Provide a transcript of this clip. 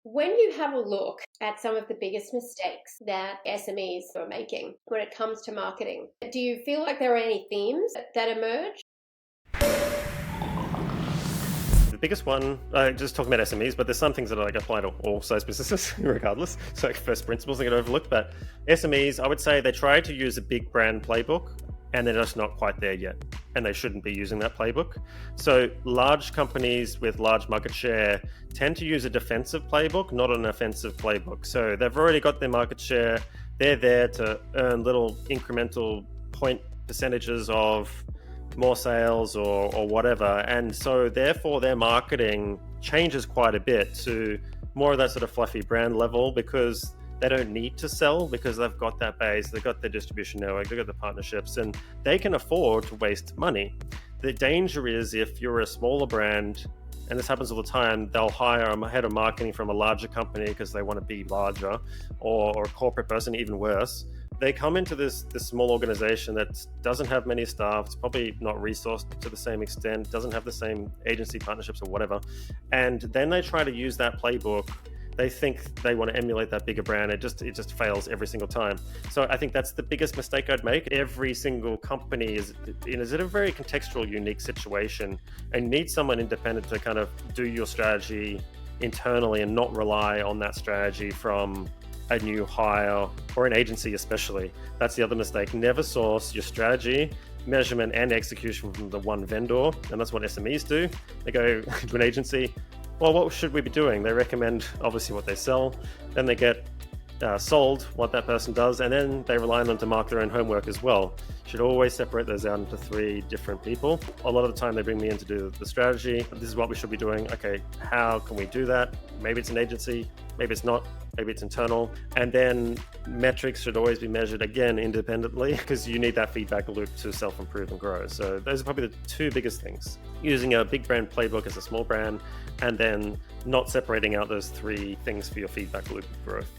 When you have a look at some of the biggest mistakes that SMEs are making when it comes to marketing, do you feel like there are any themes that emerge? The biggest one, just talking about SMEs, but there's some things that apply to all size businesses, regardless. So first principles they get overlooked. But SMEs, I would say they try to use a big brand playbook, and they're just not quite there yet, and they shouldn't be using that playbook. So large companies with large market share tend to use a defensive playbook, not an offensive playbook. So they've already got their market share. They're there to earn little incremental point percentages of more sales or whatever. And so therefore their marketing changes quite a bit to more of that sort of fluffy brand level, because they don't need to sell, because they've got that base, they've got their distribution network, they've got the partnerships, and they can afford to waste money. The danger is if you're a smaller brand, and this happens all the time, they'll hire a head of marketing from a larger company because they want to be larger, or a corporate person, even worse. They come into this small organization that doesn't have many staff, it's probably not resourced to the same extent, doesn't have the same agency partnerships or whatever, and then they try to use that playbook. They think they want to emulate that bigger brand. It just fails every single time. So I think that's the biggest mistake I'd make. Every single company is in a very contextual, unique situation, and need someone independent to kind of do your strategy internally and not rely on that strategy from a new hire or an agency especially. That's the other mistake. Never source your strategy, measurement, and execution from the one vendor. And that's what SMEs do. They go to an agency, well, what should we be doing? They recommend obviously what they sell. Then they get sold what that person does, and then they rely on them to mark their own homework as well. Should always separate those out into three different people. A lot of the time they bring me in to do the strategy. This is what we should be doing. Okay, how can we do that? Maybe it's an agency, maybe it's not, maybe it's internal. And then metrics should always be measured again independently, because you need that feedback loop to self-improve and grow. So those are probably the two biggest things. Using a big brand playbook as a small brand, and then not separating out those three things for your feedback loop growth.